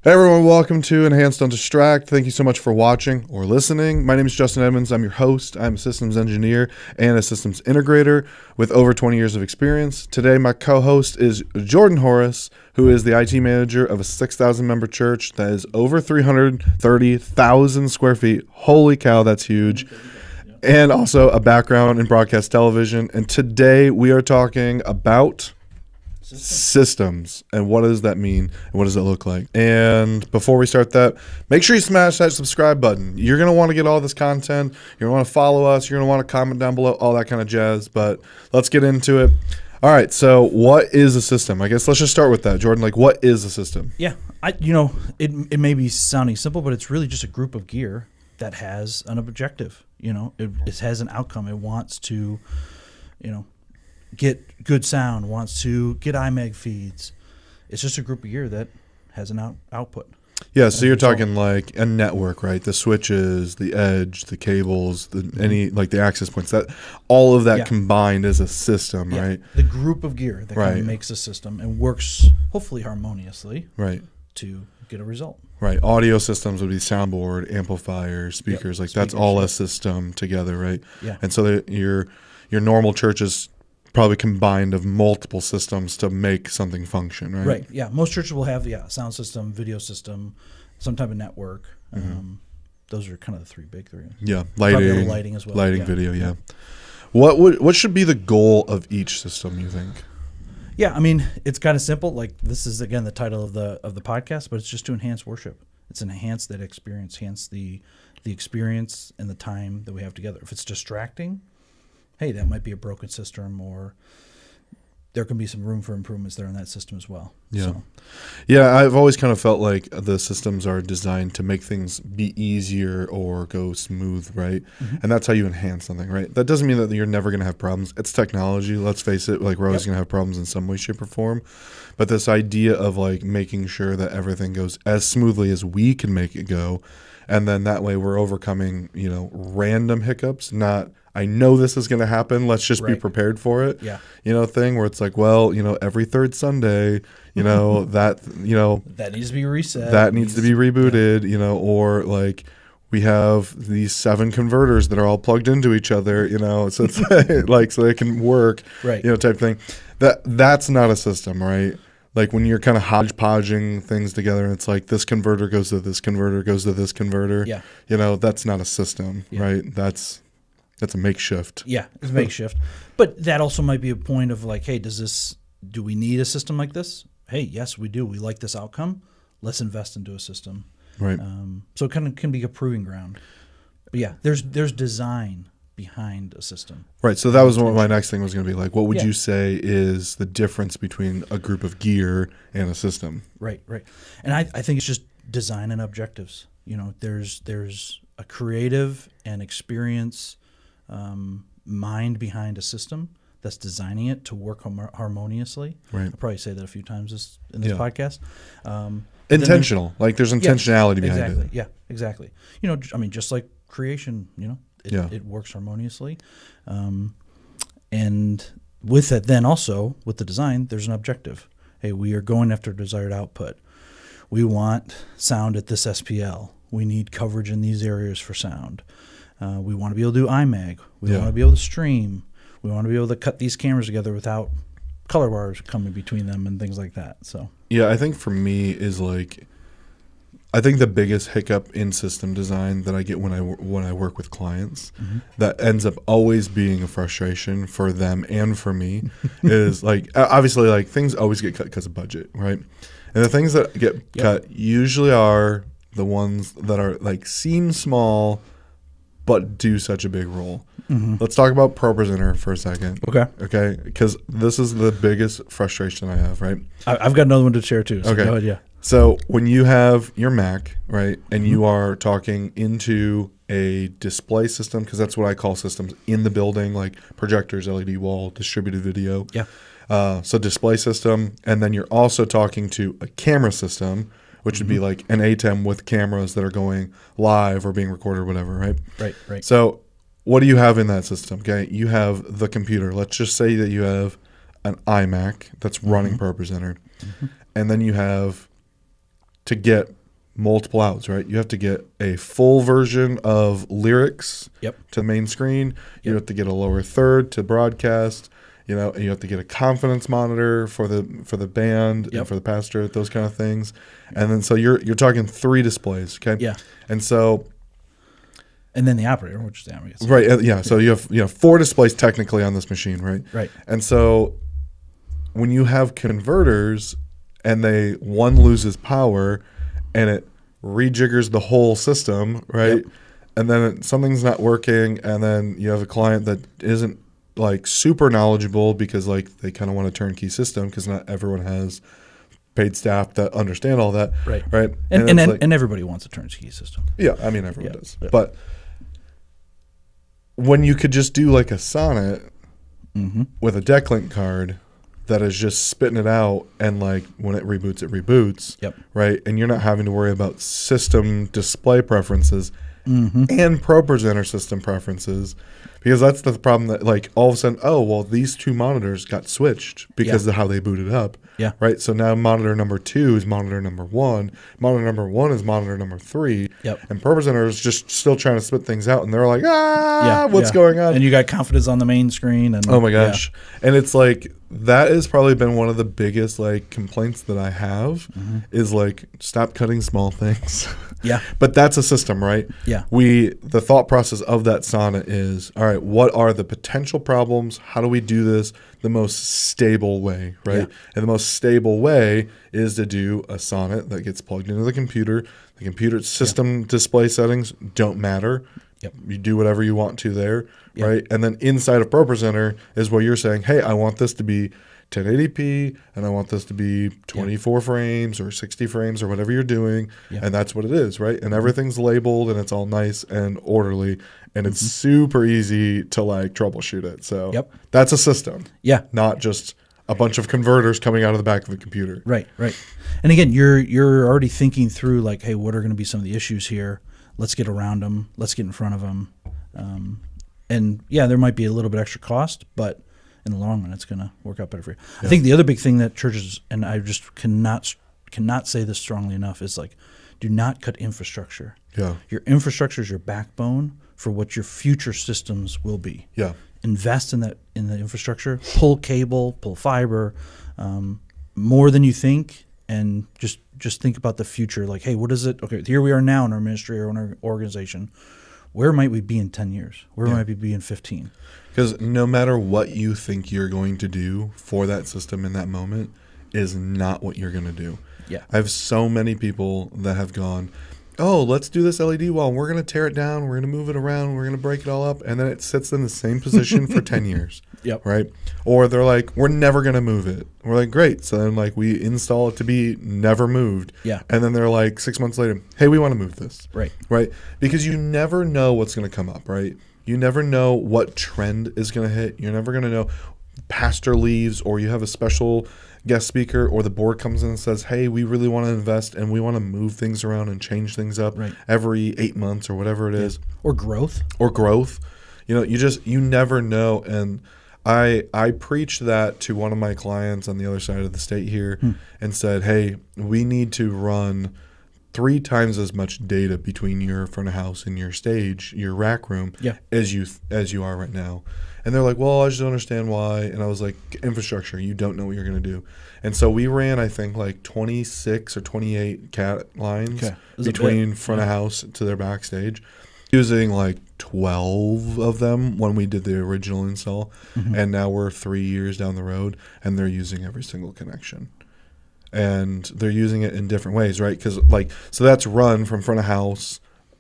Hey everyone, welcome to Enhance Don't Distract. Thank you so much for watching or listening. My name is Justin Edmonds. I'm your host. I'm a systems engineer and a systems integrator with over 20 years of experience. Today, my co-host is Jordan Horace, who is the IT manager of a 6,000 member church that is over 330,000 square feet. Holy cow, that's huge. And also a background in broadcast television. And today we are talking about systems and what does that mean and what does it look like. And before we start that, make sure you smash that subscribe button. You're going to want to get all this content. You're going to want to follow us. You're going to want to comment down below, all that kind of jazz. But let's get into it. All right, so what is a system? I guess let's just start with that. Jordan, like, what is a system? Yeah, it may be sounding simple, but it's really just a group of gear that has an objective. It has an outcome. It wants to, get good sound, wants to get IMAG feeds. It's just a group of gear that has an output. Yeah, so you're talking like a network, right? The switches, the edge, the cables, the access points. That all of that combined is a system, right? The group of gear that kind of makes a system and works hopefully harmoniously, to get a result. Right. Audio systems would be soundboard, amplifiers, speakers. That's all a system together, right? Yeah. And so your normal church is probably combined of multiple systems to make something function, right? Right, yeah. Most churches will have sound system, video system, some type of network. Those are kind of the three. Yeah, lighting as well. Lighting, video, yeah. What should be the goal of each system, you think? Yeah, I mean, it's kind of simple. Like, this is, again, the title of the podcast, but it's just to enhance worship. It's enhance that experience, enhance the experience and the time that we have together. If it's distracting, hey, that might be a broken system, or there can be some room for improvements there in that system as well. Yeah. Yeah, I've always kind of felt like the systems are designed to make things be easier or go smooth, right? Mm-hmm. And that's how you enhance something, right? That doesn't mean that you're never going to have problems. It's technology, let's face it. Like, we're always going to have problems in some way, shape, or form. But this idea of, like, making sure that everything goes as smoothly as we can make it go, and then that way we're overcoming, random hiccups, not I know this is going to happen. Let's just be prepared for it. Yeah. Thing where it's like, well, every third Sunday, that needs to be reset. That needs to be rebooted, or like we have these 7 converters that are all plugged into each other, so it's like, so they can work, type thing. That's not a system, right? Like when you're kind of hodgepodging things together and it's like this converter goes to this converter, goes to this converter. Yeah. That's not a system, right? That's a makeshift. Yeah, it's a makeshift. But that also might be a point of like, hey, do we need a system like this? Hey, yes, we do. We like this outcome. Let's invest into a system. Right. So it kind of can be a proving ground. But yeah, there's design behind a system. Right. So that was what my next thing was going to be like. What would you say is the difference between a group of gear and a system? Right. And I think it's just design and objectives. There's a creative and experience mind behind a system that's designing it to work harmoniously. Right. I'll probably say that a few times in this podcast. Intentional. Like there's intentionality behind it. Yeah, exactly. Just like creation, it works harmoniously. And with it then also, with the design, there's an objective. Hey, we are going after desired output. We want sound at this SPL. We need coverage in these areas for sound. We want to be able to do IMAG. We want to be able to stream. We want to be able to cut these cameras together without color bars coming between them and things like that. So yeah, I think for me is like, I think the biggest hiccup in system design that I get when I work with clients that ends up always being a frustration for them and for me is like, obviously like things always get cut because of budget, right? And the things that get cut usually are the ones that are like seem small but do such a big role. Mm-hmm. Let's talk about ProPresenter for a second. Okay? Because this is the biggest frustration I have, right? I've got another one to share too. So go ahead, yeah. So when you have your Mac, right, and you are talking into a display system, because that's what I call systems in the building, like projectors, LED wall, distributed video. Yeah. So display system, and then you're also talking to a camera system, which would be like an ATEM with cameras that are going live or being recorded or whatever, right? Right. So what do you have in that system? Okay, you have the computer. Let's just say that you have an iMac that's running ProPresenter, and then you have to get multiple outs, right? You have to get a full version of lyrics Yep. to the main screen. You Yep. have to get a lower third to broadcast. You know, and you have to get a confidence monitor for the band Yep. and for the pastor, those kind of things. And then so you're talking 3 displays, okay? Yeah. And so And then the operator, which is the ambient. right, yeah. So you have 4 displays technically on this machine, right? Right. And so when you have converters and one loses power and it rejiggers the whole system, right? Yep. And then something's not working, and then you have a client that isn't like super knowledgeable because like they kind of want a turnkey system because not everyone has paid staff that understand all that, Right. Right. And it's like, everybody wants a turnkey system. yeah, I mean everyone Yeah. does, Yeah. but when you could just do like a sonnet with a decklink card that is just spitting it out, and like when it reboots, Yep. right? And you're not having to worry about system display preferences and ProPresenter system preferences, because that's the problem that like all of a sudden, oh, well, these 2 monitors got switched because Yeah. of how they booted up. Yeah. Right. So now monitor number 2 is monitor number 1. Monitor number 1 is monitor number 3. Yep. And ProPresenter is just still trying to spit things out, and they're like, what's going on? And you got confidence on the main screen. And Oh my gosh. And it's like that has probably been one of the biggest like complaints that I have is like stop cutting small things. Yeah. But that's a system, right? Yeah. The thought process of that sonnet is, all right, what are the potential problems? How do we do this the most stable way, right? Yeah. And the most stable way is to do a sonnet that gets plugged into the computer. The computer system display settings don't matter. Yep. You do whatever you want to there, Yep. right? And then inside of ProPresenter is where you're saying, hey, I want this to be 1080p, and I want this to be 24 frames or 60 frames or whatever you're doing, Yeah. and that's what it is, right? And everything's labeled, and it's all nice and orderly, and it's super easy to like troubleshoot it. So Yep. that's a system, Yeah. not just a bunch of converters coming out of the back of the computer. Right. Right. And again, you're already thinking through like, hey, what are going to be some of the issues here? Let's get around them. Let's get in front of them. And yeah, there might be a little bit extra cost, but in the long run, it's going to work out better for you. I think the other big thing that churches, and I just cannot say this strongly enough, is like, do not cut infrastructure. Yeah. Your infrastructure is your backbone for what your future systems will be. Yeah. Invest in the infrastructure. Pull cable, pull fiber, more than you think, and just think about the future. Like, hey, what is it? Okay, here we are now in our ministry or in our organization. Where might we be in 10 years? Where might we be in 15? Because no matter what you think you're going to do for that system in that moment is not what you're going to do. Yeah. I have so many people that have gone, oh, let's do this LED wall. We're going to tear it down. We're going to move it around. We're going to break it all up. And then it sits in the same position for 10 years. Yep. Right. Or they're like, we're never going to move it. We're like, great. So then like we install it to be never moved. Yeah. And then they're like 6 months later, hey, we want to move this. Right. Right. Because you never know what's going to come up. Right. You never know what trend is going to hit. You're never going to know. Pastor leaves, or you have a special guest speaker, or the board comes in and says, hey, we really want to invest and we want to move things around and change things up every 8 months or whatever it is. Or growth. You know, you never know. And I preached that to one of my clients on the other side of the state here and said, hey, we need to run 3 times as much data between your front of house and your stage, your rack room, as you are right now. And they're like, well, I just don't understand why. And I was like, infrastructure, you don't know what you're going to do. And so we ran, I think, like 26 or 28 cat lines between front of house to their backstage, using like 12 of them when we did the original install. And now we're 3 years down the road, and they're using every single connection. And they're using it in different ways, right? Because so that's run from front of house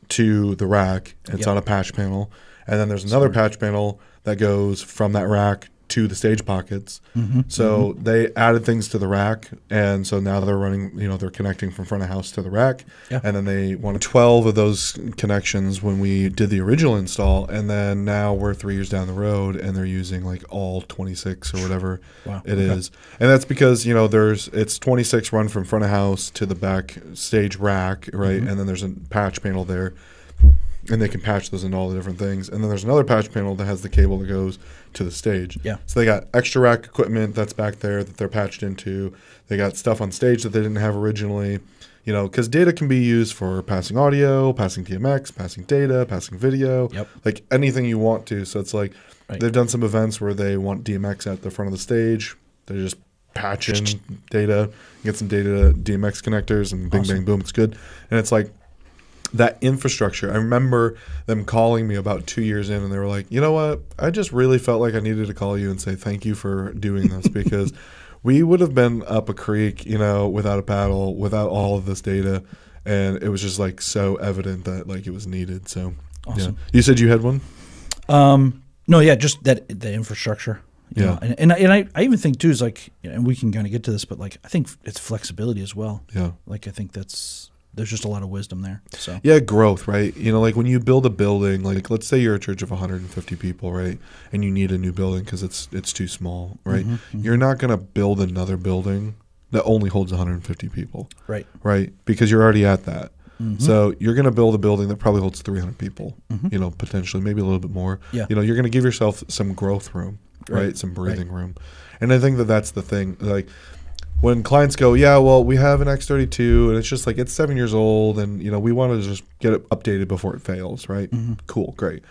to the rack. It's on a patch panel. And then there's another patch panel that goes from that rack to the stage pockets. So they added things to the rack, and so now they're running, they're connecting from front of house to the rack. And then they wanted 12 of those connections when we did the original install, and then now we're 3 years down the road and they're using like all 26 or whatever it is. And that's because it's 26 run from front of house to the back stage rack, right? And then there's a patch panel there, and they can patch those into all the different things. And then there's another patch panel that has the cable that goes to the stage. So they got extra rack equipment that's back there that they're patched into. They got stuff on stage that they didn't have originally. because data can be used for passing audio, passing DMX, passing data, passing video, like anything you want to. So it's like they've done some events where they want DMX at the front of the stage. They just patch in data, get some data DMX connectors, and bing, bang, boom, it's good. And it's like that infrastructure. I remember them calling me about 2 years in, and they were like, you know what? I just really felt like I needed to call you and say thank you for doing this because we would have been up a creek, without a paddle, without all of this data. And it was just like so evident that like it was needed. So awesome. You said you had one? No, yeah, just the infrastructure. You know, and I even think too is like, and we can kind of get to this, but like I think it's flexibility as well. Yeah, like I think there's just a lot of wisdom there. So yeah, growth, right? Like when you build a building, like let's say you're a church of 150 people, right? And you need a new building because it's too small, right? You're not going to build another building that only holds 150 people, right? Because you're already at that. So you're going to build a building that probably holds 300 people, potentially, maybe a little bit more. Yeah. You're going to give yourself some growth room, right? Some breathing room. And I think that's the thing. Like when clients go, yeah, well, we have an X32 and it's just like it's 7 years old and, we want to just get it updated before it fails, right? Cool, great.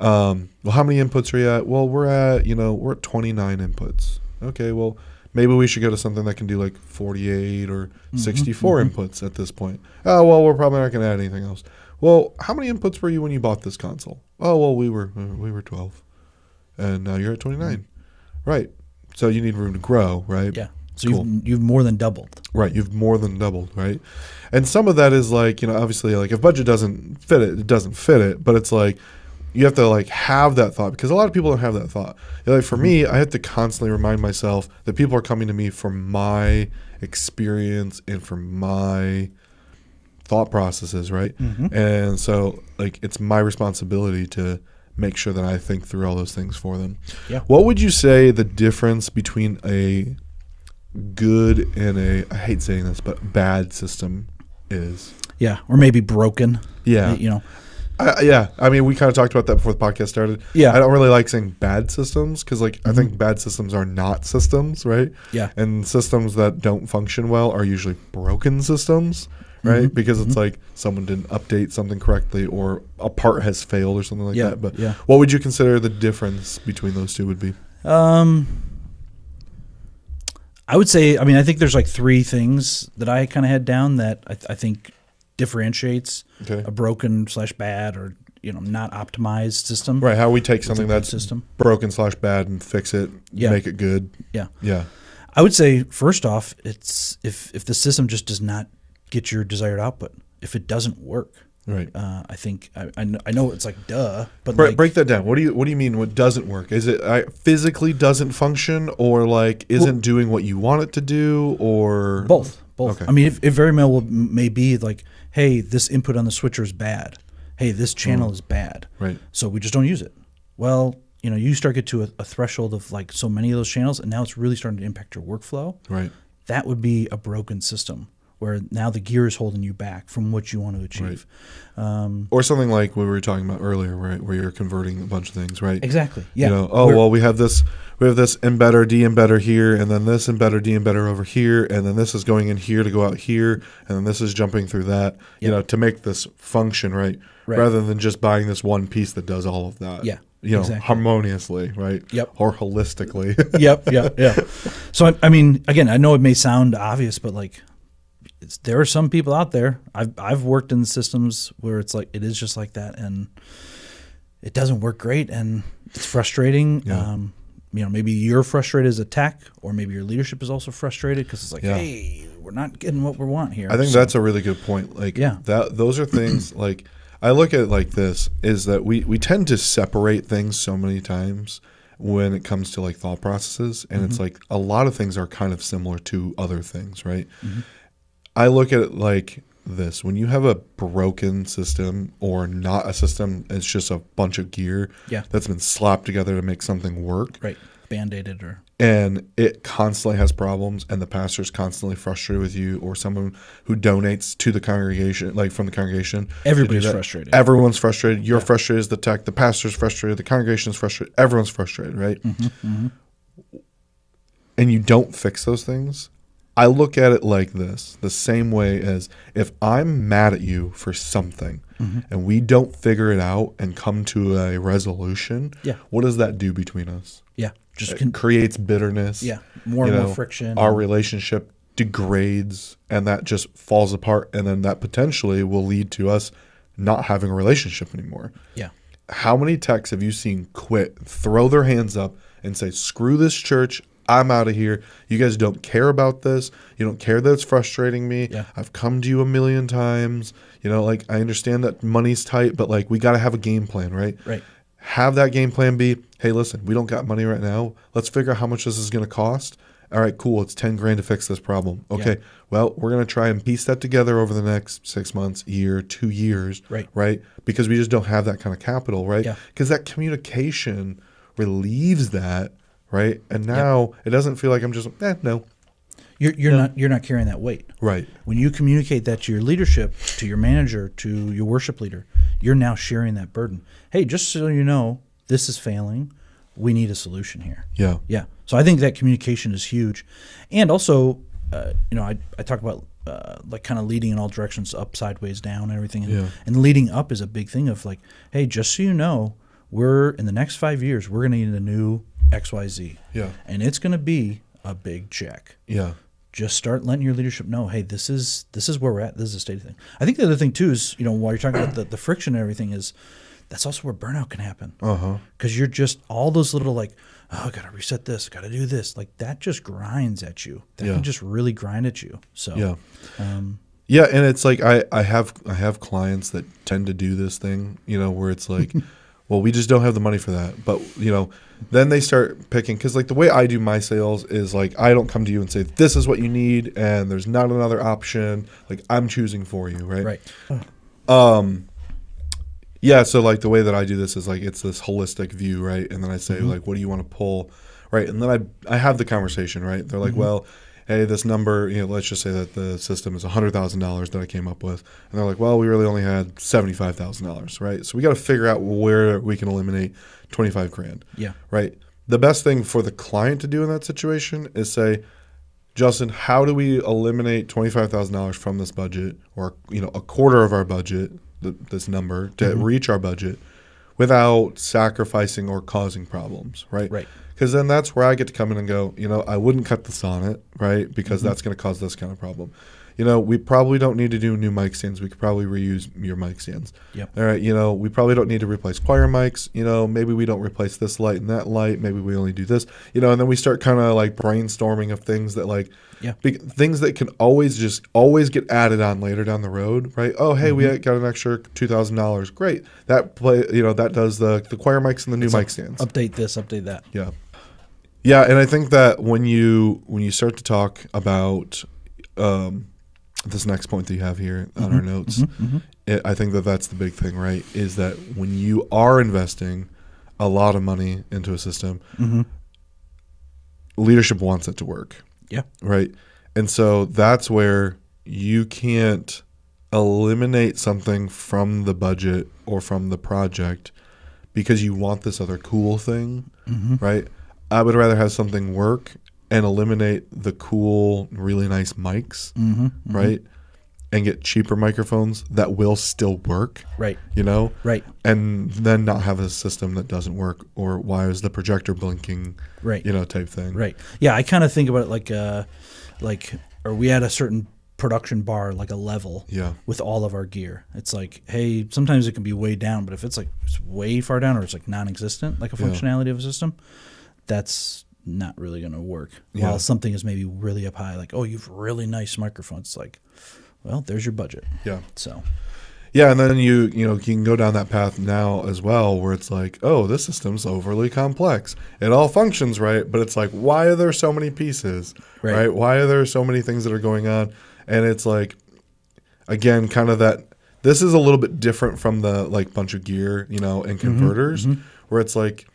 Well, how many inputs are you at? Well, we're at 29 inputs. Okay, well, maybe we should go to something that can do like 48 or 64 inputs at this point. Oh, well, we're probably not going to add anything else. Well, how many inputs were you when you bought this console? Oh, well, we were 12. And now you're at 29. Right. So you need room to grow, right? Yeah. So you've more than doubled. Right. You've more than doubled, right? And some of that is like, obviously like if budget doesn't fit it, it doesn't fit it. But it's like you have to like have that thought because a lot of people don't have that thought. Like for me, I have to constantly remind myself that people are coming to me for my experience and for my thought processes, right? And so like it's my responsibility to make sure that I think through all those things for them. Yeah. What would you say the difference between a good and I hate saying this, but bad system is? Yeah, or maybe broken. Yeah. I mean, we kind of talked about that before the podcast started. Yeah. I don't really like saying bad systems because, like, I think bad systems are not systems, right? Yeah. And systems that don't function well are usually broken systems, right? Because it's like someone didn't update something correctly or a part has failed or something like that. But what would you consider the difference between those two would be? I would say, I think there's like three things that I kind of had down that I think differentiates a broken / bad or not optimized system. Right. How we take something that's broken / bad and fix it, make it good. Yeah. Yeah. I would say first off, it's if the system just does not get your desired output, if it doesn't work. Right. I think I know it's like duh, but break that down. What do you mean? What doesn't work? Is it physically doesn't function, or like isn't doing what you want it to do, or both? Okay. I mean, it very well may be like, hey, this input on the switcher is bad. Hey, this channel is bad. Right. So we just don't use it. Well, you start get to a threshold of like so many of those channels, and now it's really starting to impact your workflow. Right. That would be a broken system, where now the gear is holding you back from what you want to achieve. Right. Or something like what we were talking about earlier, right, where you're converting a bunch of things, right? Exactly. Yeah. We have this embedder, de-embedder here, and then this embedder, de-embedder over here, and then this is going in here to go out here, and then this is jumping through that, to make this function, right? Rather than just buying this one piece that does all of that. Yeah. Exactly. Harmoniously, right? Yep. Or holistically. Yep. So, I mean, again, I know it may sound obvious, but like, there are some people out there. I've worked in systems where it's like it is just like that, and it doesn't work great, and it's frustrating. Yeah. Maybe you're frustrated as a tech, or maybe your leadership is also frustrated because it's like, hey, we're not getting what we want here. I think that's a really good point. Like, those are things like I look at it like this: is that we tend to separate things so many times when it comes to like thought processes, and it's like a lot of things are kind of similar to other things, right? I look at it like this. When you have a broken system or not a system, it's just a bunch of gear that's been slapped together to make something work. Right. Band-aided and it constantly has problems, and the pastor's constantly frustrated with you, or someone who donates to the congregation, like from the congregation. Everybody's frustrated. Everyone's frustrated. You're frustrated as the tech. The pastor's frustrated. The congregation's frustrated. Everyone's frustrated, right? And you don't fix those things, I look at it like this, the same way as if I'm mad at you for something and we don't figure it out and come to a resolution, what does that do between us? Yeah. It creates bitterness. Yeah. More and more friction. Our relationship degrades and that just falls apart. And then that potentially will lead to us not having a relationship anymore. Yeah. How many techs have you seen quit, throw their hands up and say, screw this church, I'm out of here. You guys don't care about this. You don't care that it's frustrating me. Yeah. I've come to you a million times. Like, I understand that money's tight, but like, we got to have a game plan, right? Right. Have that game plan be, hey, listen, we don't got money right now. Let's figure out how much this is going to cost. All right, cool. It's $10,000 to fix this problem. Okay. Yeah. Well, we're going to try and piece that together over the next 6 months, year, 2 years. Right. Because we just don't have that kind of capital. Right. Because that communication relieves that. Right. And now it doesn't feel like I'm just, no. You're not carrying that weight. Right. When you communicate that to your leadership, to your manager, to your worship leader, you're now sharing that burden. Hey, just so you know, this is failing. We need a solution here. Yeah. Yeah. So I think that communication is huge. And also, I talk about like kind of leading in all directions, up, sideways, down, and everything. And leading up is a big thing of like, hey, just so you know, we're in the next 5 years, we're going to need a new XYZ. Yeah. And it's going to be a big check. Yeah. Just start letting your leadership know, hey, this is where we're at. This is a state of thing. I think the other thing too is, while you're talking about the friction and everything, is that's also where burnout can happen. Because you're just all those little like, oh, I got to reset this, got to do this. Like that just grinds at you. That can just really grind at you. So and it's like I have clients that tend to do this thing, where it's like, well, we just don't have the money for that. But, then they start picking, because like the way I do my sales is like, I don't come to you and say, this is what you need and there's not another option. Like I'm choosing for you. Right. So like the way that I do this is like, it's this holistic view. Right. And then I say like, what do you want to pull? Right. And then I have the conversation, right. They're like, well, hey, this number, let's just say that the system is $100,000 that I came up with. And they're like, well, we really only had $75,000, right? So we got to figure out where we can eliminate $25,000. Yeah. Right. The best thing for the client to do in that situation is say, Justin, how do we eliminate $25,000 from this budget, or a quarter of our budget, this number, to reach our budget without sacrificing or causing problems, right? Right. Because then that's where I get to come in and go, I wouldn't cut the sonnet, right? Because that's going to cause this kind of problem. We probably don't need to do new mic stands. We could probably reuse your mic stands. Yep. All right, we probably don't need to replace choir mics. Maybe we don't replace this light and that light. Maybe we only do this. And then we start kind of like brainstorming of things that like, things that can always get added on later down the road, right? Oh, hey, we got an extra $2,000. Great. That that does the choir mics and the new mic stands. Update this, update that. Yeah. Yeah, and I think that when you start to talk about this next point that you have here on our notes, I think that that's the big thing, right? Is that when you are investing a lot of money into a system, leadership wants it to work. Yeah. Right. And so that's where you can't eliminate something from the budget or from the project because you want this other cool thing, right? I would rather have something work and eliminate the cool, really nice mics, right? And get cheaper microphones that will still work, right? Right. And then not have a system that doesn't work, or why is the projector blinking, right? Type thing, right? Yeah, I kind of think about it like, are we at a certain production bar, like a level, with all of our gear? It's like, hey, sometimes it can be way down, but if it's like it's way far down, or it's like non-existent, like a functionality of a system, that's not really going to work. While something is maybe really up high, like, oh, you've really nice microphones. It's like, well, there's your budget. Yeah. So. Yeah, and then you can go down that path now as well, where it's like, oh, this system's overly complex. It all functions right, but it's like, why are there so many pieces? Right? Why are there so many things that are going on? And it's like, again, kind of that. This is a little bit different from the like bunch of gear, and converters, where it's like,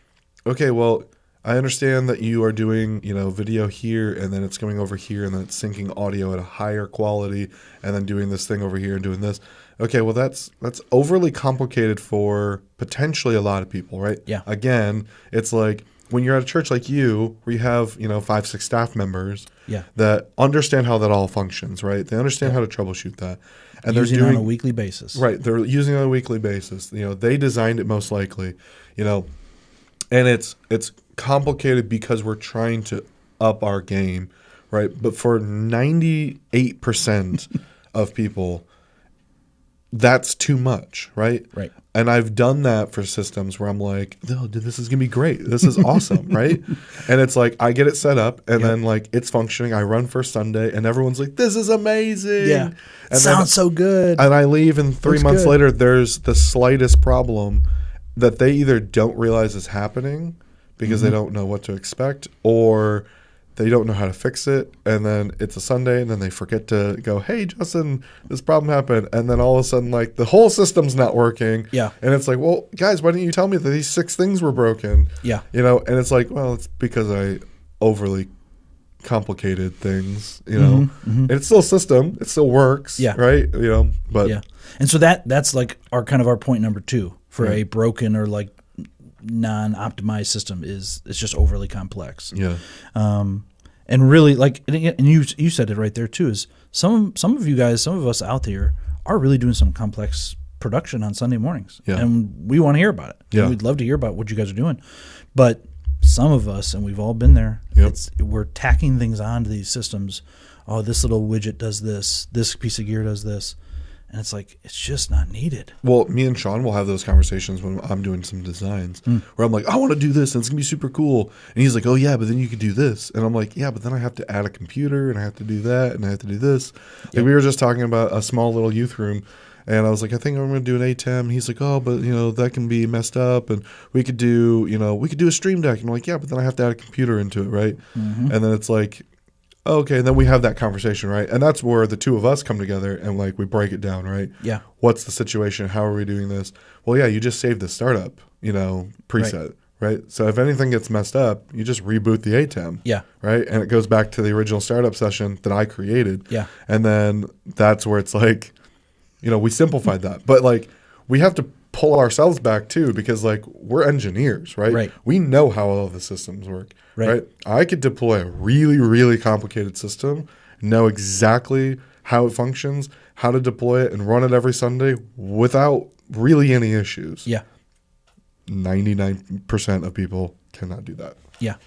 okay, well, I understand that you are doing, video here, and then it's coming over here, and then it's syncing audio at a higher quality, and then doing this thing over here and doing this. Okay, well, that's overly complicated for potentially a lot of people, right? Yeah. Again, it's like, when you're at a church like you, where you have, 5, 6 staff members Yeah. that understand how that all functions, right? They understand how to troubleshoot that. And Using they're it doing on a weekly basis. right. They're using it on a weekly basis. They designed it most likely, and it's complicated because we're trying to up our game, right? But for 98% of people, that's too much, right? Right. And I've done that for systems where I'm like, oh, dude, this is going to be great. This is awesome, right? And it's like, I get it set up, and then, like, it's functioning. I run for Sunday, and everyone's like, this is amazing. Yeah. And Sounds so good. And I leave, and 3 months good. later, there's the slightest problem that they either don't realize is happening because they don't know what to expect, or they don't know how to fix it, and then it's a Sunday, and then they forget to go, hey, Justin, this problem happened, and then all of a sudden, like, the whole system's not working. Yeah. And it's like, well, guys, why didn't you tell me that these 6 things were broken? Yeah. And it's like, well, it's because I overly complicated things, And it's still a system. It still works, Yeah. right? But Yeah. And so that's like our point number 2 for a broken or like non-optimized system is it's just overly complex. yeah. And really, like, and you said it right there too, is some of you guys, some of us out there are really doing some complex production on Sunday mornings. Yeah. And we want to hear about it. Yeah. And we'd love to hear about what you guys are doing. But some of us, and we've all been there, Yep. we're tacking things onto these systems. Oh, this little widget does this. This piece of gear does this. And it's like, it's just not needed. Well, me and Sean will have those conversations when I'm doing some designs where I'm like, I want to do this and it's going to be super cool. And he's like, oh, yeah, but then you could do this. And I'm like, yeah, but then I have to add a computer and I have to do that and I have to do this. Yep. Like we were just talking about a small little youth room. And I was like, I think I'm going to do an ATEM. And he's like, oh, but, that can be messed up. And we could do a stream deck. And I'm like, yeah, but then I have to add a computer into it, right? And then it's like, okay, and then we have that conversation, right? And that's where the two of us come together and like we break it down, right? Yeah. What's the situation? How are we doing this? Well, yeah, you just saved the startup, preset, right? So if anything gets messed up, you just reboot the ATEM. Yeah. Right? And it goes back to the original startup session that I created. Yeah. And then that's where it's like, we simplified that. But like we have to pull ourselves back too because like we're engineers, right? Right. We know how all the systems work. Right. I could deploy a really, really complicated system, know exactly how it functions, how to deploy it, and run it every Sunday without really any issues. Yeah. 99% of people cannot do that. Yeah.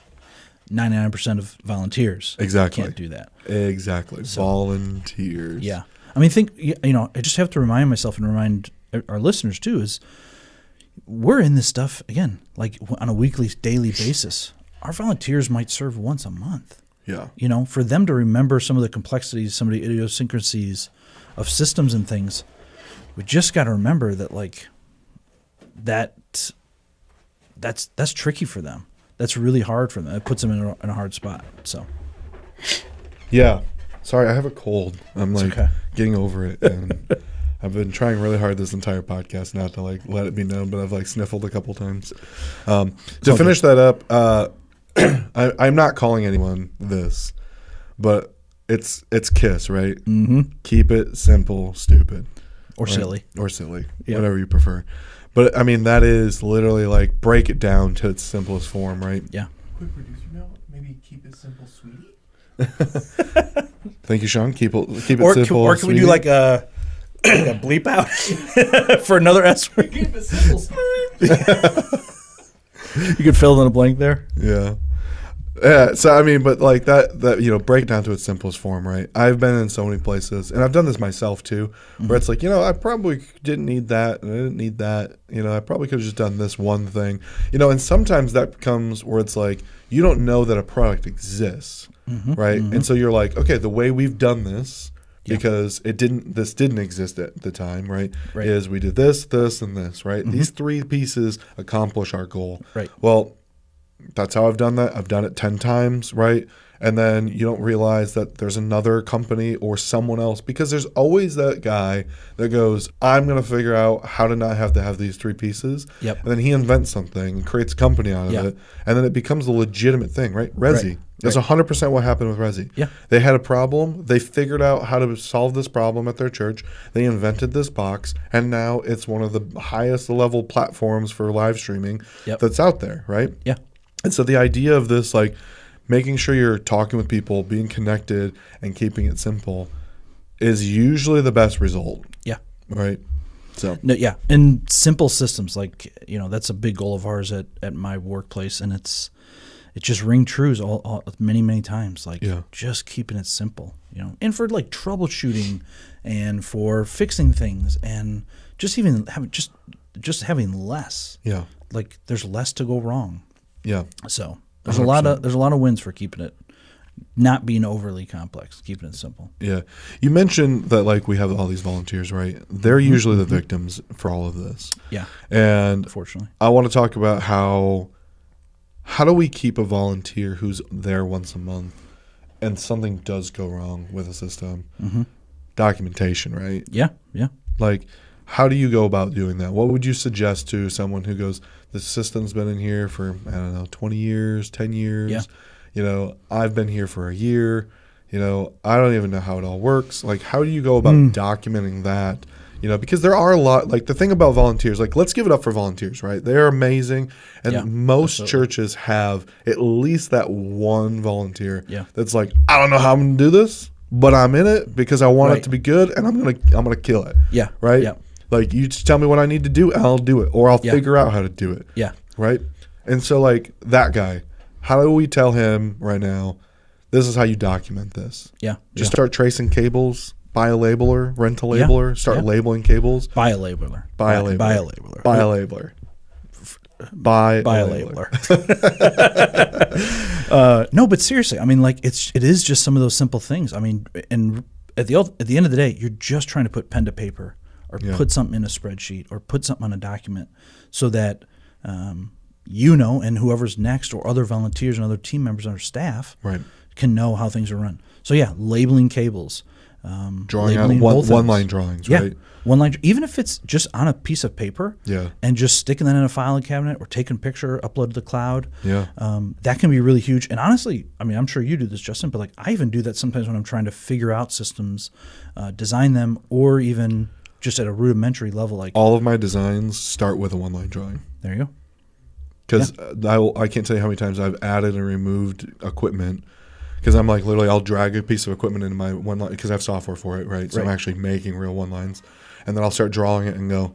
99% of volunteers Exactly. can't do that. Exactly. Volunteers. Yeah. I mean, I just have to remind myself and remind our listeners too, is we're in this stuff, again, like on a weekly, daily basis. Our volunteers might serve once a month. Yeah. For them to remember some of the complexities, some of the idiosyncrasies of systems and things, we just got to remember that like that's tricky for them. That's really hard for them. It puts them in a hard spot. So. Yeah. Sorry, I have a cold. I'm like okay. getting over it. And I've been trying really hard this entire podcast not to like let it be known, but I've like sniffled a couple times. To finish that up, I'm not calling anyone this, but it's KISS, right? Mm-hmm. Keep it simple, stupid. Or right? silly. Or silly, Yep. whatever you prefer. But I mean, that is literally like break it down to its simplest form, right? Yeah. Quick producer note, maybe keep it simple, sweetie. Thank you, Sean. Keep it Or simple. can we do like a bleep out for another S word? Keep it simple, sweetie. You could fill in a blank there. Yeah. Yeah. So, I mean, but like that, break it down to its simplest form, right? I've been in so many places, and I've done this myself too, where it's like, I probably didn't need that, and I didn't need that. I probably could have just done this one thing, and sometimes that comes where it's like, you don't know that a product exists, right? And so you're like, okay, the way we've done this, because this didn't exist at the time, right? Is we did this, this, and this, right? These 3 pieces accomplish our goal. Right. Well, that's how I've done that. I've done it 10 times, right? And then you don't realize that there's another company or someone else, because there's always that guy that goes, I'm going to figure out how to not have to have these 3 pieces. Yep. And then he invents something and creates a company out of it. And then it becomes a legitimate thing, right? Resi. Right. That's 100% what happened with Resi. Yeah. They had a problem. They figured out how to solve this problem at their church. They invented this box, and now it's one of the highest level platforms for live streaming that's out there, right? Yeah. And so the idea of this, like making sure you're talking with people, being connected, and keeping it simple is usually the best result. Yeah. Right. So No, yeah, and simple systems, like, that's a big goal of ours at my workplace, and it just ring trues all many times, like just keeping it simple, and for like troubleshooting and for fixing things and just even having just having less. Yeah. Like there's less to go wrong. Yeah. So there's 100%. a lot of wins for keeping it not being overly complex, keeping it simple. Yeah. You mentioned that like we have all these volunteers, right? They're usually the victims for all of this. Yeah. And Unfortunately. I want to talk about how do we keep a volunteer who's there once a month and something does go wrong with a system? Documentation, right? Yeah. Yeah. Like, how do you go about doing that? What would you suggest to someone who goes, the system's been in here for, 20 years, 10 years. I've been here for a year. I don't even know how it all works. Like, how do you go about documenting that? Because there are a lot, like the thing about volunteers, like let's give it up for volunteers, right? They're amazing. And most churches have at least that one volunteer that's like, I don't know how I'm going to do this, but I'm in it because I want it to be good and I'm going to kill it. Yeah. Right? Yeah. Like you just tell me what I need to do and I'll do it, or I'll figure out how to do it. Yeah. Right? And so like that guy, how do we tell him right now, this is how you document this? Yeah. Just start tracing cables, buy a labeler, rent a labeler, start labeling cables. Buy a labeler. Buy a labeler. Buy a labeler. Buy a labeler. Buy a labeler. No, but seriously, I mean, like it is just some of those simple things. I mean, and at the end of the day, you're just trying to put pen to paper or put something in a spreadsheet or put something on a document so that and whoever's next or other volunteers and other team members on our staff can know how things are run. So yeah, labeling cables, drawing out one-line drawings, right? One line, even if it's just on a piece of paper, and just sticking that in a filing cabinet or taking a picture, upload to the cloud, that can be really huge. And honestly, I mean, I'm sure you do this, Justin, but like I even do that sometimes when I'm trying to figure out systems, design them, or even just at a rudimentary level. Like all of my designs start with a one-line drawing. There you go. Because I can't tell you how many times I've added and removed equipment. Because I'm like, literally, I'll drag a piece of equipment into my one line because I have software for it, right? So I'm actually making real one lines. And then I'll start drawing it and go,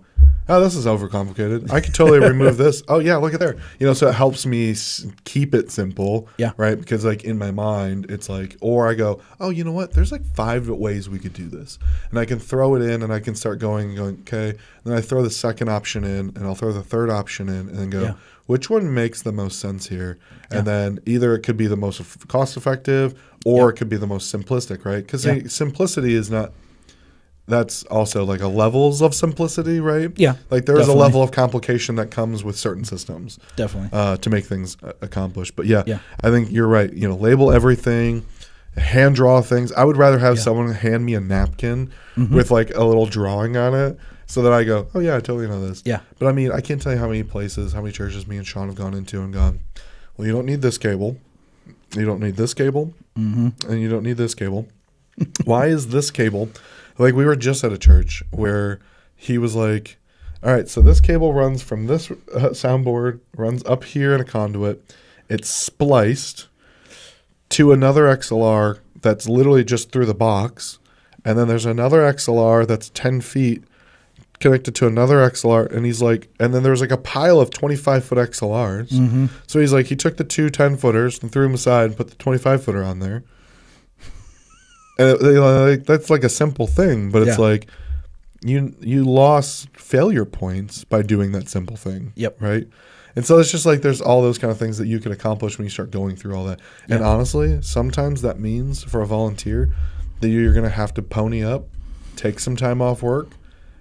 oh, this is overcomplicated. I could totally remove this. Oh, yeah, look at there. So it helps me keep it simple, right? Because, like, in my mind, it's like, or I go, oh, you know what? There's, like, 5 ways we could do this. And I can throw it in and I can start going, okay. And then I throw the second option in and I'll throw the third option in and then go, which one makes the most sense here? And then either it could be the most cost-effective or it could be the most simplistic, right? Because simplicity is not – that's also like a levels of simplicity, right? Yeah. Like there is a level of complication that comes with certain systems. Definitely. To make things accomplished. But I think you're right. Label everything, hand draw things. I would rather have someone hand me a napkin with like a little drawing on it so that I go, oh yeah, I totally know this. Yeah. But I mean, I can't tell you how many places, how many churches me and Sean have gone into and gone, well, you don't need this cable. You don't need this cable. And you don't need this cable. Why is this cable? Like we were just at a church where he was like, all right, so this cable runs from this soundboard, runs up here in a conduit. It's spliced to another XLR that's literally just through the box. And then there's another XLR that's 10 feet connected to another XLR. And he's like, and then there's like a pile of 25-foot XLRs. So he's like, he took the two 10-footers and threw them aside and put the 25-footer on there. And that's like a simple thing, but it's like you lost failure points by doing that simple thing. Yep. Right? And so it's just like there's all those kind of things that you can accomplish when you start going through all that. And honestly, sometimes that means for a volunteer that you're going to have to pony up, take some time off work,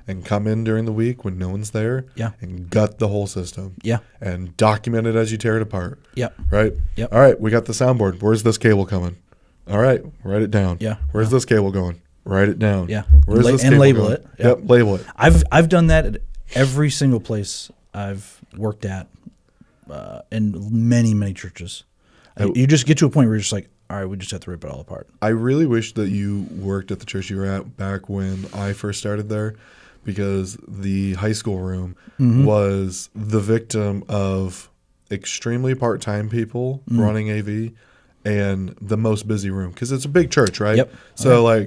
and come in during the week when no one's there and gut the whole system. And document it as you tear it apart. Right? All right, we got the soundboard. Where's this cable coming? All right, write it down. Where's this cable going? Write it down. Where's this cable label going? it. Yep, label it. I've done that at every single place I've worked at in many churches. You just get to a point where you're just like, all right, we just have to rip it all apart. I really wish that you worked at the church you were at back when I first started there, because the high school room was the victim of extremely part-time people running AV and the most busy room because it's a big church, right? Yep. So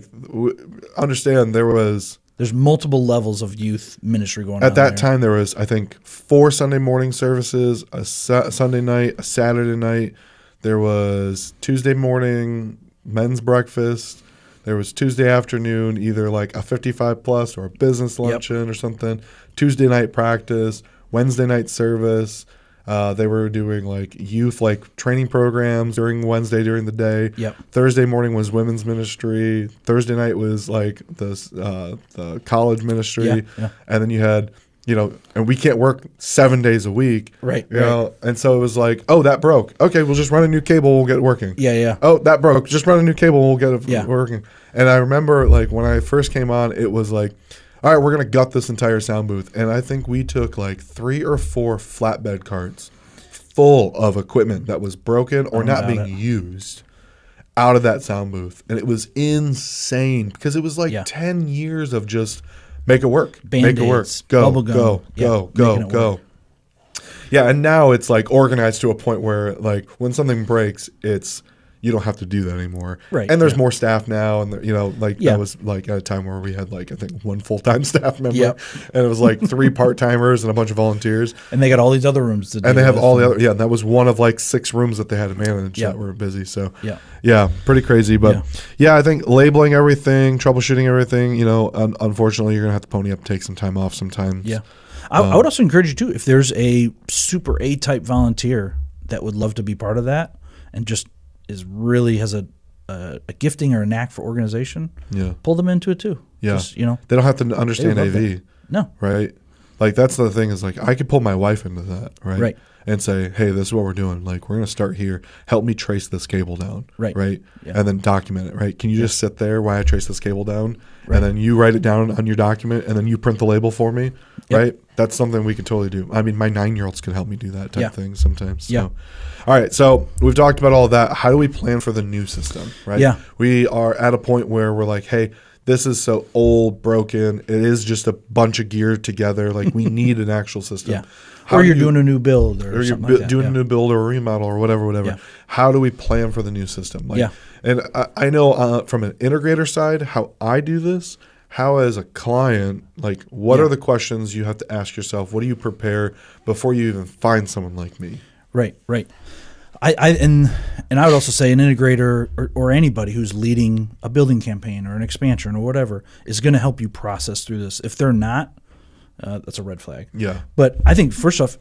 understand There's multiple levels of youth ministry going on at that there. time there was, I think, 4 Sunday morning services, a Sunday night, a Saturday night. There was Tuesday morning men's breakfast. There was Tuesday afternoon, either like a 55 plus or a business luncheon or something. Tuesday night practice, Wednesday night service. They were doing like youth training programs during Wednesday during the day. Yep. Thursday morning was women's ministry. Thursday night was like the college ministry. Yeah. And then you had, and we can't work 7 days a week. Right. You know, and so it was like, oh, that broke. Okay, we'll just run a new cable. We'll get it working. Yeah. Oh, that broke. Just run a new cable. We'll get it Yeah. working. And I remember when I first came on, it was like, all right, we're going to gut this entire sound booth. And I think we took 3 or 4 flatbed carts full of equipment that was broken or not being used out of that sound booth. And it was insane because it was 10 years of just make it work. Make it work. Go, go. Yeah, and now it's organized to a point where when something breaks, it's you don't have to do that anymore. Right. And there's more staff now, and that was at a time where we had I think 1 full-time staff member, and it was 3 part-timers and a bunch of volunteers. And they got all these other rooms to do. And they have all the other that was one of 6 rooms that they had to manage that were busy. So yeah, pretty crazy. But I think labeling everything, troubleshooting everything. Unfortunately, you're gonna have to pony up, take some time off sometimes. Yeah. I would also encourage you too, if there's a super A-type volunteer that would love to be part of that and just has a gifting or a knack for organization, pull them into it too. Yeah. Just, they don't have to understand AV. that. No. Right? That's the thing is I could pull my wife into that, right? Right. And say, hey, this is what we're doing. We're going to start here. Help me trace this cable down. Right. Right? Yeah. And then document it, right? Can you just sit there while I trace this cable down? Right. And then you write it down on your document and then you print the label for me, right? That's something we can totally do. I mean, my 9-year-olds can help me do that type thing sometimes. So. Yeah. All right. So we've talked about all of that. How do we plan for the new system, right? Yeah. We are at a point where we're like, hey, this is so old, broken. It is just a bunch of gear together. We need an actual system. Yeah. Or you're doing a new build or you're something like that. doing a new build or a remodel or whatever. Yeah. How do we plan for the new system? And I know from an integrator side, how I do this, how as a client, what are the questions you have to ask yourself? What do you prepare before you even find someone like me? Right. And I would also say an integrator or anybody who's leading a building campaign or an expansion or whatever is going to help you process through this. If they're not, that's a red flag. Yeah. But I think first off,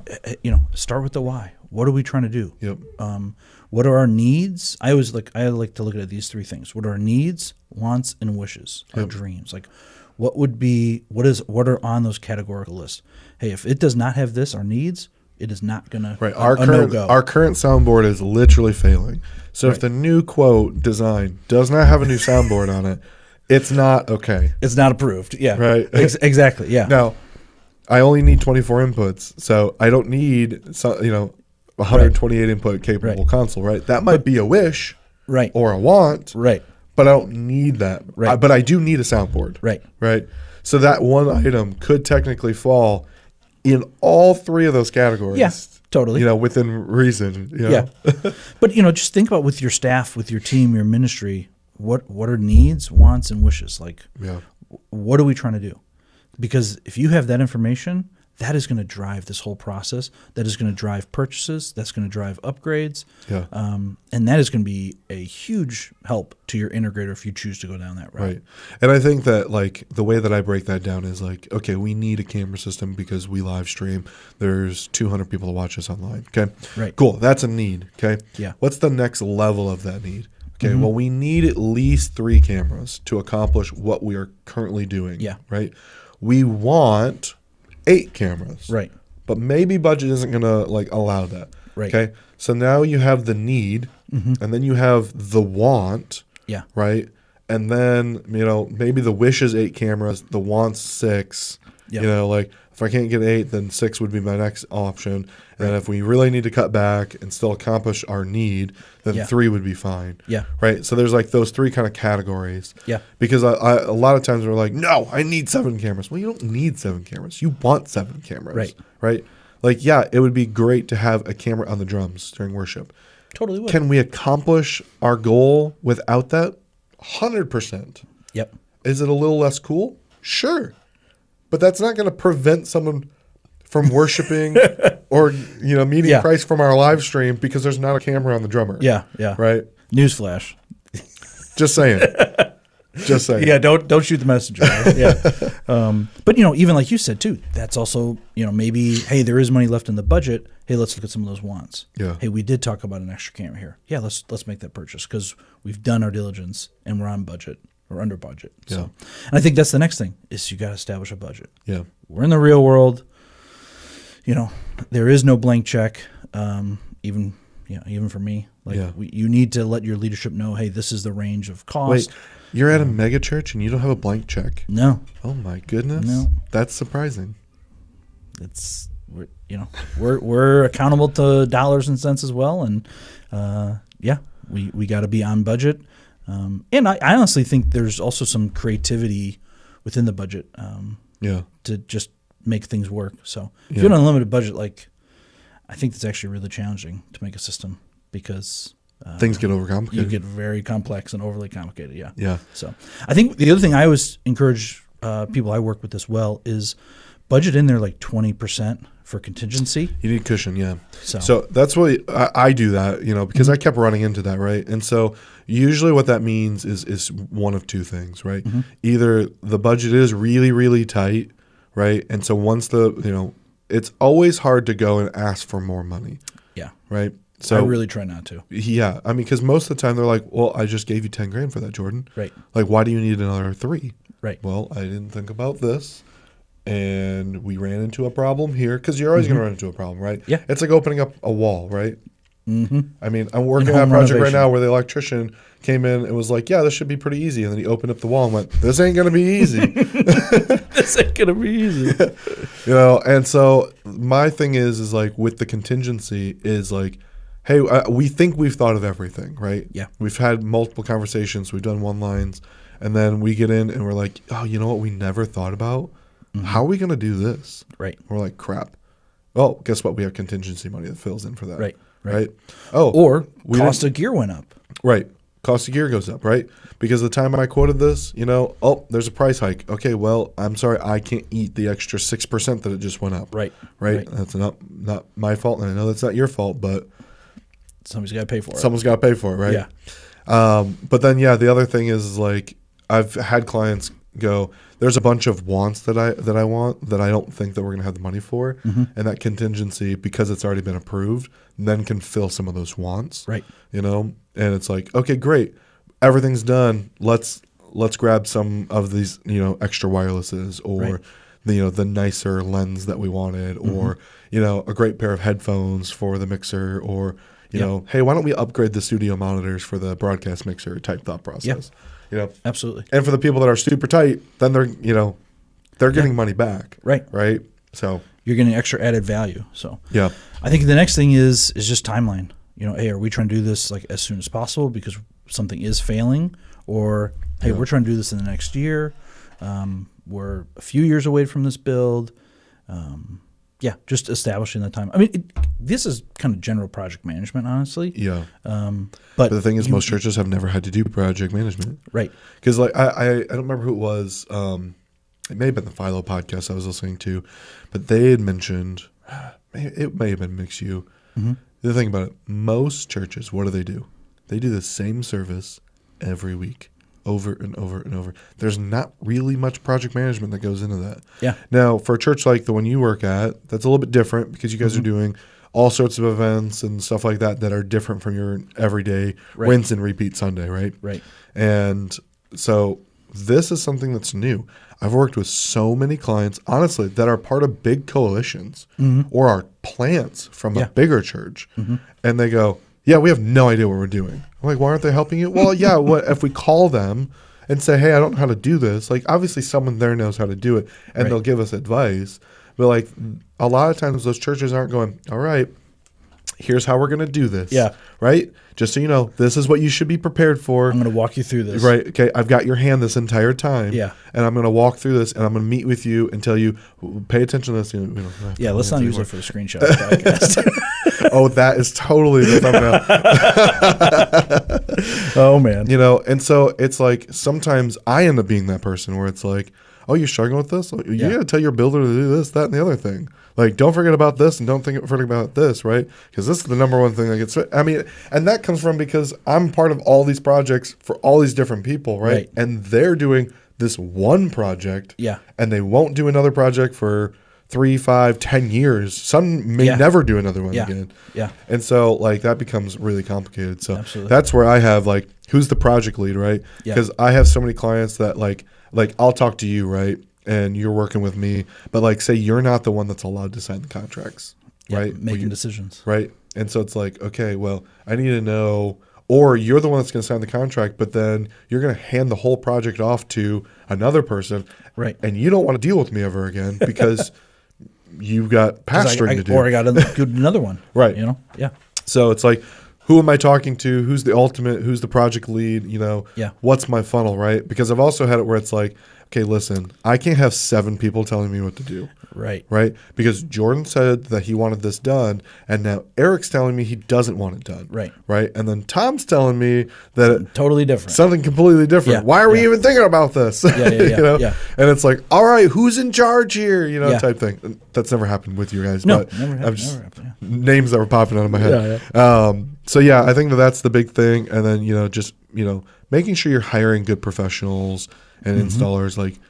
start with the why. What are we trying to do? Yep. What are our needs? I like to look at these 3 things. What are our needs, wants, and wishes? Our dreams. What are on those categorical lists? Hey, if it does not have this, our needs, it is not gonna Our current soundboard is literally failing. So if the new quote design does not have a new soundboard on it, it's not okay. It's not approved. Yeah. Right. Exactly. Yeah. Now, I only need 24 inputs, so I don't need 128 input capable console. Right. That might be a wish. Right. Or a want. Right. But I don't need that. Right. But I do need a soundboard. Right. Right. So that one item could technically fall in all 3 of those categories. Yeah, totally. Within reason. Yeah. But, just think about with your staff, with your team, your ministry, what are needs, wants, and wishes? What are we trying to do? Because if you have that information, that is going to drive this whole process. That is going to drive purchases. That's going to drive upgrades. Yeah. And that is going to be a huge help to your integrator if you choose to go down that route. Right. And I think that the way that I break that down is okay, we need a camera system because we live stream. There's 200 people to watch us online. Okay. Right. Cool. That's a need. Okay. Yeah. What's the next level of that need? Okay. Well, we need at least 3 cameras to accomplish what we are currently doing. Yeah. Right. We want 8 cameras. Right. But maybe budget isn't going to allow that. Right. Okay. So now you have the need and then you have the want. Yeah. Right. And then, maybe the wish is 8 cameras, the want's 6. Yeah. If I can't get 8, then 6 would be my next option. And if we really need to cut back and still accomplish our need, then 3 would be fine. Yeah. Right. So there's those 3 kind of categories. Yeah. Because a lot of times we're no, I need 7 cameras. Well, you don't need 7 cameras. You want 7 cameras. Right. Right. Like, yeah, it would be great to have a camera on the drums during worship. Totally would. Can we accomplish our goal without that? 100%. Yep. Is it a little less cool? Sure. But that's not going to prevent someone from worshiping or, meeting Yeah. Christ from our live stream because there's not a camera on the drummer. Yeah. Yeah. Right? Newsflash. Just saying. Just saying. Yeah, don't shoot the messenger. Right? Yeah, but even like you said too, that's also maybe hey, there is money left in the budget. Hey, let's look at some of those wants. Yeah. Hey, we did talk about an extra camera here. Yeah, let's make that purchase because we've done our diligence and we're on budget or under budget. So, and I think that's the next thing is you got to establish a budget. Yeah. We're in the real world. There is no blank check. Even for me, you need to let your leadership know. Hey, this is the range of cost. Wait. You're at a mega church and you don't have a blank check? No. Oh my goodness. No. That's surprising. We're accountable to dollars and cents as well, and we got to be on budget. And I honestly think there's also some creativity within the budget to just make things work. So if you have an unlimited budget, I think that's actually really challenging to make a system because things get overcomplicated. You get very complex and overly complicated. Yeah. Yeah. So I think the other thing I always encourage people I work with as well is budget in there 20% for contingency. You need cushion, yeah. So that's what I do that, because I kept running into that, right? And so usually what that means is one of two things, right? Mm-hmm. Either the budget is really, really tight, right? And so once it's always hard to go and ask for more money. Yeah. Right? So I really try not to. Yeah. I mean, because most of the time they're like, well, I just gave you 10 grand for that, Jordan. Right. Why do you need another 3? Right. Well, I didn't think about this. And we ran into a problem here because you're always going to run into a problem, right? Yeah. It's like opening up a wall, right? Mm-hmm. I mean, I'm working on a project right now where the electrician came in and was like, yeah, this should be pretty easy. And then he opened up the wall and went, this ain't going to be easy. This ain't going to be easy. And so my thing is with the contingency is hey, we think we've thought of everything, right? Yeah. We've had multiple conversations. We've done one-lines. And then we get in and we're like, oh, you know what we never thought about? Mm-hmm. How are we going to do this? Right. We're like, crap. Well, guess what? We have contingency money that fills in for that. Right. Oh, or cost of gear went up. Right. Cost of gear goes up, right? Because the time I quoted this, there's a price hike. Okay, well, I'm sorry, I can't eat the extra 6% that it just went up. Right. That's not my fault, and I know that's not your fault, but somebody's got to pay for it. Someone's got to pay for it, right? Yeah. But then, the other thing is I've had clients go, there's a bunch of wants that I want that I don't think that we're going to have the money for. Mm-hmm. And that contingency, because it's already been approved, then can fill some of those wants. Right. And it's okay, great. Everything's done. Let's grab some of these, extra wirelesses or, the nicer lens that we wanted or, a great pair of headphones for the mixer or, hey, why don't we upgrade the studio monitors for the broadcast mixer type thought process. Absolutely. And for the people that are super tight, then they're getting money back. Right. So you're getting extra added value. So yeah, I think the next thing is just timeline. Hey, are we trying to do this as soon as possible because something is failing, or hey, we're trying to do this in the next year. We're a few years away from this build. Just establishing the time. I mean, this is kind of general project management, honestly. Yeah. But the thing is, most churches have never had to do project management. Right. Because I don't remember who it was. It may have been the Philo podcast I was listening to, but they had mentioned, it may have been Mix U. Mm-hmm. The thing about it, most churches, what do? They do the same service every week, over and over and over. There's not really much project management that goes into that. Yeah. Now, for a church like the one you work at, that's a little bit different because you guys are doing all sorts of events and stuff like that are different from your everyday rinse and repeat Sunday, right? Right. And so this is something that's new. I've worked with so many clients, honestly, that are part of big coalitions or are plants from a bigger church. Mm-hmm. And they go, yeah, we have no idea what we're doing. I'm like, why aren't they helping you? Well, yeah, what if we call them and say, hey, I don't know how to do this? Obviously someone there knows how to do it, and they'll give us advice. But a lot of times those churches aren't going, all right, here's how we're going to do this. Yeah. Right? Just so you know, this is what you should be prepared for. I'm going to walk you through this. Right. Okay. I've got your hand this entire time. Yeah. And I'm going to walk through this, and I'm going to meet with you and tell you, pay attention to this. Yeah. Let's not use it for the screenshot of the podcast. Oh, that is totally the thumbnail. Oh, man. And so it's like sometimes I end up being that person where it's like, oh, you're struggling with this? You got to tell your builder to do this, that, and the other thing. Like, don't forget about this and don't forget about this, right? Because this is the number one thing that gets. I mean, and that comes from because I'm part of all these projects for all these different people, right? And they're doing this one project, and they won't do another project for 3, 5, 10 years. Some may never do another one again. Yeah. And so, like, that becomes really complicated. So that's where I have, like, who's the project lead, right? Because I have so many clients that, like I'll talk to you, right? And you're working with me, but like say you're not the one that's allowed to sign the contracts, right? Making decisions. Right. And so it's like, okay, well, I need to know, or you're the one that's going to sign the contract, but then you're going to hand the whole project off to another person. Right. And you don't want to deal with me ever again because you've got pastoring to do. Or I got another one. Right. Yeah. So it's like, who am I talking to? Who's the ultimate? Who's the project lead? What's my funnel, right? Because I've also had it where it's like, okay, listen, I can't have 7 people telling me what to do. Right. Right? Because Jordan said that he wanted this done, and now Eric's telling me he doesn't want it done. Right. Right? And then Tom's telling me that totally different. Something completely different. Yeah. Why are we even thinking about this? Yeah. And it's like, all right, who's in charge here? Type thing. That's never happened with you guys. No, but never happened. Names that were popping out of my head. So I think that's the big thing. And then, just making sure you're hiring good professionals and installers. Like,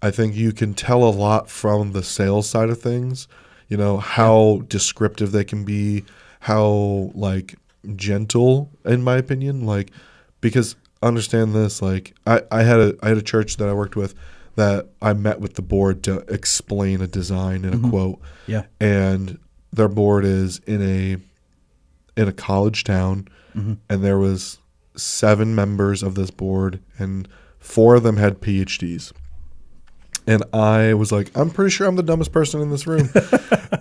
I think you can tell a lot from the sales side of things, how descriptive they can be, how like gentle, in my opinion, like, because understand this, like I had a church that I worked with that I met with the board to explain a design in a quote. Yeah. And their board is in a college town, and there was 7 members of this board, and 4 of them had PhDs. And I was like, I'm pretty sure I'm the dumbest person in this room.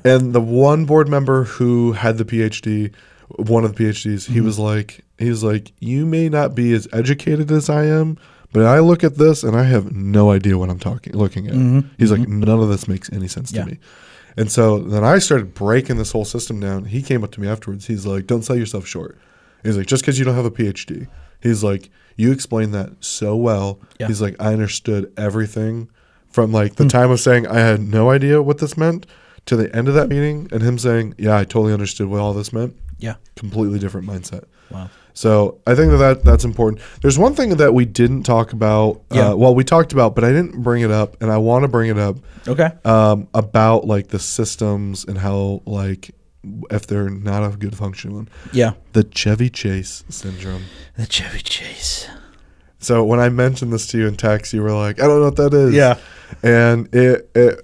And the one board member who had the PhD, one of the PhDs, he was like, you may not be as educated as I am, but I look at this and I have no idea what I'm looking at. He's like, none of this makes any sense to me. And so then I started breaking this whole system down. He came up to me afterwards. He's like, don't sell yourself short. He's like, just because you don't have a PhD. He's like, you explained that so well. Yeah. He's like, I understood everything from like the time of saying I had no idea what this meant to the end of that meeting and him saying, yeah, I totally understood what all this meant. Yeah. Completely different mindset. Wow. So I think that's important. There's one thing that we didn't talk about. We talked about, but I didn't bring it up, and I want to bring it up. Okay. About like the systems and how like if they're not a good functioning. Yeah. The Chevy Chase syndrome. The Chevy Chase. So when I mentioned this to you in text, you were like, I don't know what that is. Yeah. And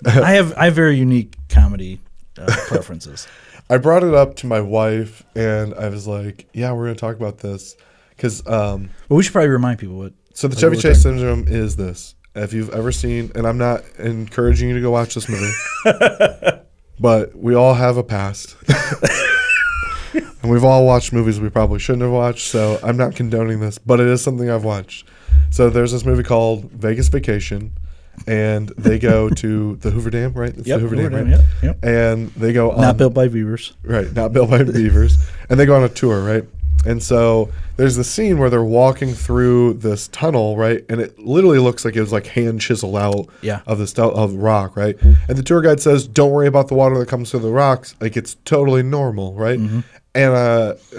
I have very unique comedy preferences. I brought it up to my wife, and I was like, yeah, we're going to talk about this. Because well, we should probably remind people what. So the Chevy Chase syndrome is this. If you've ever seen, and I'm not encouraging you to go watch this movie, but we all have a past. And we've all watched movies we probably shouldn't have watched, so I'm not condoning this, but it is something I've watched. So there's this movie called Vegas Vacation, and they go to the Hoover Dam, right? It's the Hoover Dam, right? Yep. And they go on... Not built by beavers. Right, not built by beavers. And they go on a tour, right? And so there's the scene where they're walking through this tunnel, right? And it literally looks like it was like hand chiseled out of this of rock, right? And the tour guide says, don't worry about the water that comes through the rocks. Like, it's totally normal, right? Mm-hmm. And,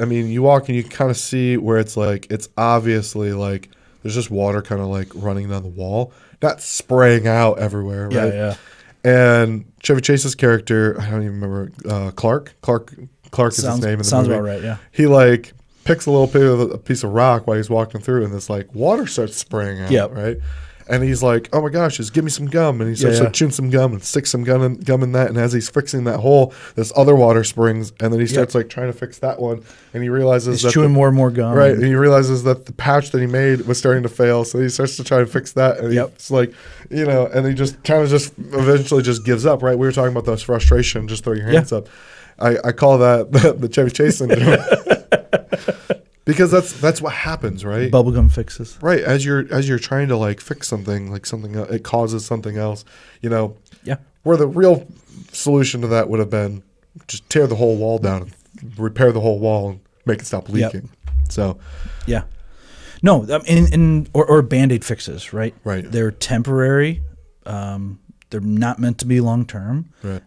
I mean, you walk and you kind of see where it's like, it's obviously like, there's just water kind of like running down the wall, not spraying out everywhere, right? Yeah. And Chevy Chase's character, I don't even remember, Clark is his name in the movie. Sounds about right, yeah. He like picks a little piece of rock while he's walking through, and this like water starts spraying out, right? And he's like, oh my gosh, just give me some gum. And he starts like chewing some gum and sticks some gum in that. And as he's fixing that hole, this other water springs. And then he starts like trying to fix that one. And he realizes he's chewing more and more gum. Right. And he realizes that the patch that he made was starting to fail. So he starts to try to fix that. And it's like, and he just kind of just eventually just gives up, right? We were talking about this frustration, just throw your hands up. I call that the Chevy Chase syndrome. Because that's what happens, right? Bubblegum fixes. Right. As you're trying to like fix something, like something else, it causes something else, Yeah. where the real solution to that would have been just tear the whole wall down, repair the whole wall, and make it stop leaking. So, yeah. No, or Band-Aid fixes, right? Right. They're temporary. They're not meant to be long term. Right.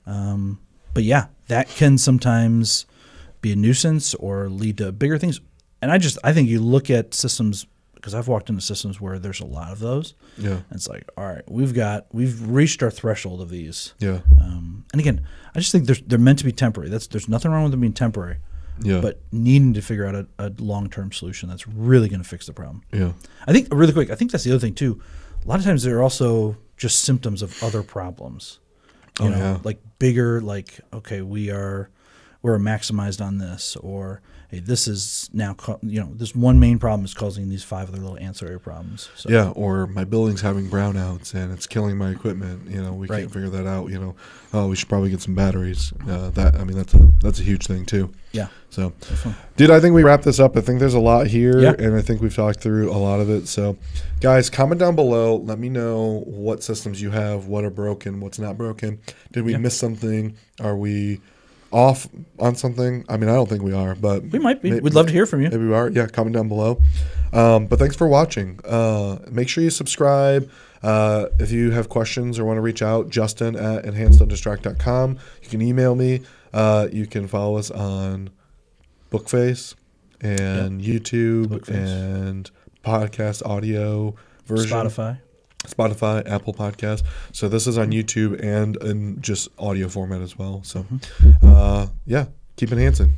But yeah, that can sometimes be a nuisance or lead to bigger things. And I think you look at systems, because I've walked into systems where there's a lot of those. Yeah. And it's like, all right, we've reached our threshold of these. Yeah. And again, I just think they're meant to be temporary. There's nothing wrong with them being temporary. Yeah. But needing to figure out a long-term solution that's really going to fix the problem. Yeah. I think really quick. I think that's the other thing too. A lot of times they're also just symptoms of other problems. You know, like bigger. Like, okay, we're maximized on this, or hey, this is now this one main problem is causing these 5 other little ancillary problems. So. Yeah, or my building's having brownouts and it's killing my equipment. We Right. can't figure that out. Oh, we should probably get some batteries. That's a huge thing too. Yeah. So, Definitely. dude, I think we wrap this up. I think there's a lot here, Yeah. and I think we've talked through a lot of it. So, guys, comment down below. Let me know what systems you have, what are broken, what's not broken. Did we miss something? Are we off on something? I don't think we are, but We might be. We'd love to hear from you. maybe we are. Yeah, comment down below. But thanks for watching. Make sure you subscribe. If you have questions or want to reach out, justin@enhancedundistract.com. You can email me. You can follow us on Bookface and YouTube Bookface. and podcast audio version. Spotify, Apple Podcast. So this is on YouTube and in just audio format as well. So, yeah, keep enhancing.